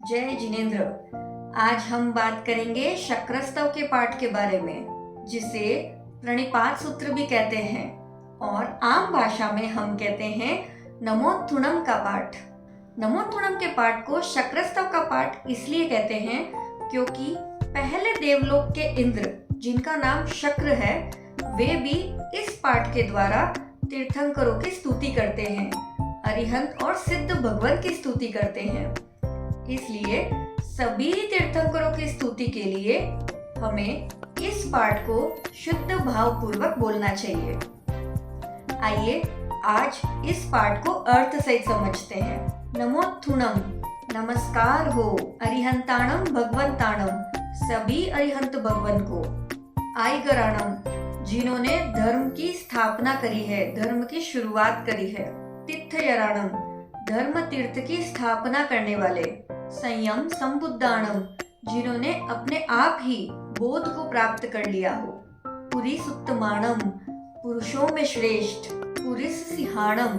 जय जिनेन्द्र। आज हम बात करेंगे शक्रस्तव के पाठ के बारे में, जिसे प्रणिपात सूत्र भी कहते हैं और आम भाषा में हम कहते हैं नमोत्थुणम का पाठ। नमोत्थुणम के पाठ को शक्रस्तव का पाठ इसलिए कहते हैं क्योंकि पहले देवलोक के इंद्र, जिनका नाम शक्र है, वे भी इस पाठ के द्वारा तीर्थंकरों की स्तुति करते हैं, अरिहंत और सिद्ध भगवान की स्तुति करते हैं। इसलिए सभी तीर्थंकरों की स्तुति के लिए हमें इस पाठ को शुद्ध भाव पूर्वक बोलना चाहिए। आइए आज इस पाठ को अर्थ सहित समझते हैं। नमोत्थुणम, नमस्कार हो अरिहंताणम भगवंताणम, सभी अरिहंत भगवान को। आइगराणम, जिन्होंने धर्म की स्थापना करी है, धर्म की शुरुआत करी है। तीर्थयराणम, धर्म तीर्थ की स्थापना करने वाले। संयम संबुद्धाणम, जिन्होंने अपने आप ही बोध को प्राप्त कर लिया हो। पुरीसुत्तमाणम, पुरुषों में श्रेष्ठ। पुरीस सिंहाणम,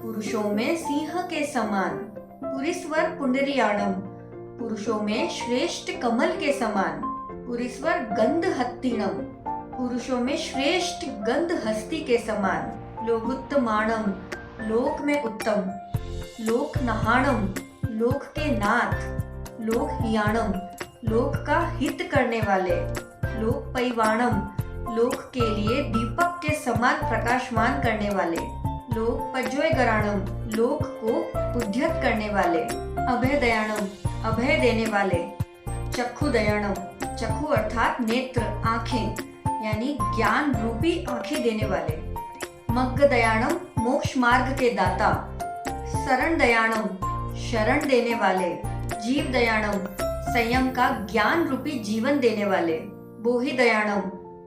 पुरुषों में सिंह के समान। पुरीश्वर पुंडरीयाणम, पुरुषों में श्रेष्ठ कमल के समान। पुरीश्वर गंधहत्तीणम, पुरुषों में श्रेष्ठ गंध हस्ती के समान। लोकुत्तमाणम, लोक में उत्तम। लोकनहाणम, लोक के नाथ। लोकहियाणम, लोक का हित करने वाले। लोकपैवाणम, लोक के लिए दीपक के समान प्रकाशमान करने वाले। लोकपज्वयगराणम, लोक को उद्यत करने वाले। अभयदयाणम, अभय देने वाले। चक्षुदयाणम, चक्षु अर्थात नेत्र, आंखें, यानी ज्ञान रूपी आंखें देने वाले। मग्गदयाणम, मोक्ष मार्ग के दाता। शरण दयाणम, शरण देने वाले। जीव दयाणम, संयम का ज्ञान रूपी जीवन देने वाले। बोहि दयाणम,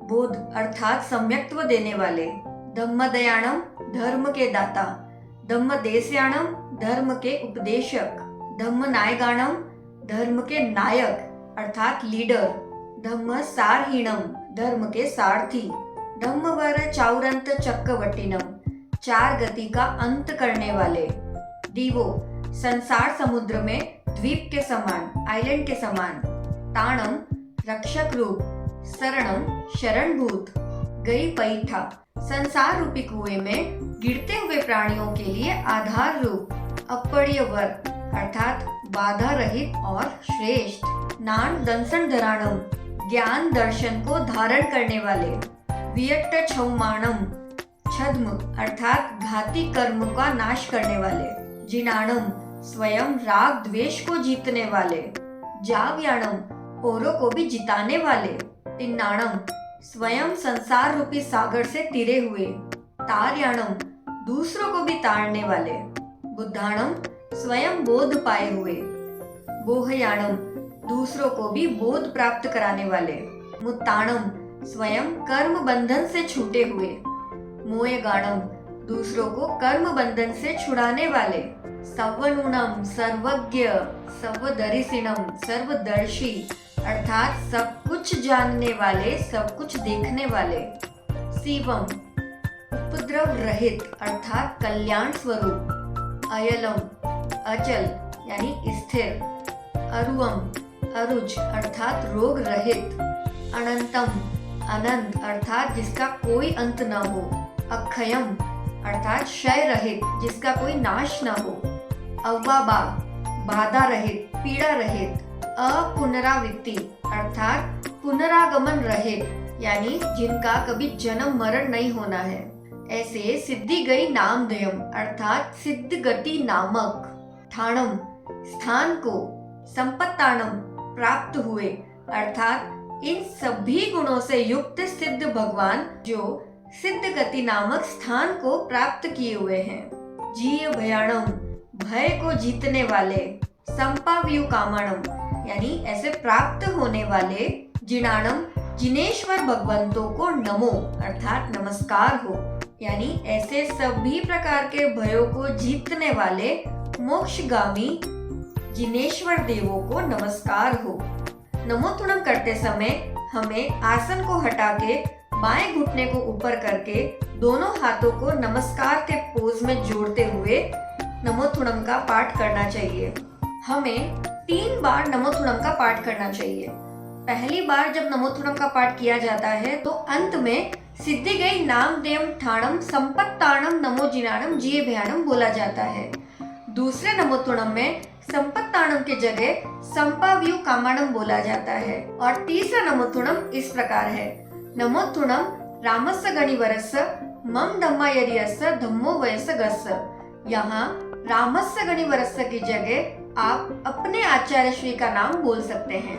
बोध अर्थात सम्यक्त्व देने वाले। धम्म दयाणम, धर्म के दाता। धम्म देस्याणम, धर्म के उपदेशक। धम्म नायगाणम, धर्म के नायक अर्थात लीडर। धम्म सारहीणम, धर्म के सारथी। धम्मवर चाउरंत चक्रवट्टिनम, चार गति का अंत करने वाले। दीवो, संसार समुद्र में द्वीप के समान, आइलैंड के समान। ताणम, रक्षक रूप। शरणम, शरणभूत। गई पैठा, संसार रूपी कुएं में गिरते हुए प्राणियों के लिए आधार रूप। अपरियवर अर्थात बाधा रहित और श्रेष्ठ। नान दंसन धराणम, ज्ञान दर्शन को धारण करने वाले। वियट्ट छौमाणम, छद्म अर्थात घाती कर्म का नाश करने वाले। जिनाणम, स्वयं राग द्वेष को जीतने वाले। जावयाणम, औरों को भी जिताने वाले। तिन्नाणम, स्वयं संसार रूपी सागर से तिरे हुए। तारयाणम, दूसरों को भी ताड़ने वाले। बुद्धाणम, स्वयं बोध पाए हुए। बोहयाणम, दूसरों को भी बोध प्राप्त कराने वाले। मुत्ताणम, स्वयं कर्म बंधन से छूटे हुए। मोयगाणम, दूसरों को कर्म बंधन से छुड़ाने वाले। सवनुणम, सर्वज्ञ। सर्वदर्शिनम, सर्वदर्शी अर्थात सब कुछ जानने वाले, सब कुछ देखने वाले। शिवम, उपद्रव रहित अर्थात कल्याण स्वरूप। अयलम, अचल यानी स्थिर। अरुवम, अरुज अर्थात रोग रहित। अनंतम, अनंत अर्थात जिसका कोई अंत न हो। अक्षयम अर्थात क्षय रहित, जिसका कोई नाश न हो। अव्वाबा, बाधा रहित, पीड़ा रहित। अपुनरावृत्ति अर्थात पुनरागमन रहित, यानी जिनका कभी जन्म मरण नहीं होना है। ऐसे सिद्धि गई नामधेयम अर्थात सिद्ध गति नामक। ठाणम, स्थान को। संपत्ताणम, प्राप्त हुए अर्थात इन सभी गुणों से युक्त सिद्ध भगवान जो सिद्ध गति नामक स्थान को प्राप्त किए हुए हैं। जीय भयाणम, भय को जीतने वाले। संपाव्यु कामणम, यानी ऐसे प्राप्त होने वाले। जिनाणम, जिनेश्वर भगवंतों को नमो अर्थात नमस्कार हो, यानी ऐसे सभी प्रकार के भयों को जीतने वाले मोक्षगामी जिनेश्वर देवों को नमस्कार हो। नमोत्थुणम करते समय हमें आसन को हटा के बाएं घुटने को ऊपर करके दोनों हाथों को नमस्कार के पोज में जोड़ते हुए नमोत्थुणम का पाठ करना चाहिए। हमें 3 बार नमोथुणम का पाठ करना चाहिए। पहली बार जब नमोथुणम का पाठ किया जाता है तो अंत में सिद्धिगई नामदेव ठाणम संपत्ताणम नमो जिनाणम जिये भयाणम बोला जाता है। दूसरे नमोथुणम में संपत्ताणम के जगह संपाव्यू कामाणम बोला जाता है। और तीसरा नमोथुणम इस प्रकार है। नमोथुणम रामस्य गणिवरस्य मम धम्मा यरियस्य धम्मो वयस्य गस्य। यहाँ रामस्य गणिवरस्य की जगह आप अपने आचार्य श्री का नाम बोल सकते हैं,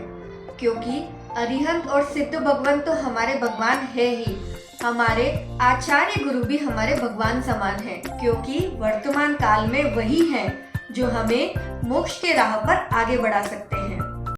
क्योंकि अरिहंत और सिद्ध भगवान तो हमारे भगवान है ही, हमारे आचार्य गुरु भी हमारे भगवान समान हैं, क्योंकि वर्तमान काल में वही हैं जो हमें मोक्ष के राह पर आगे बढ़ा सकते हैं।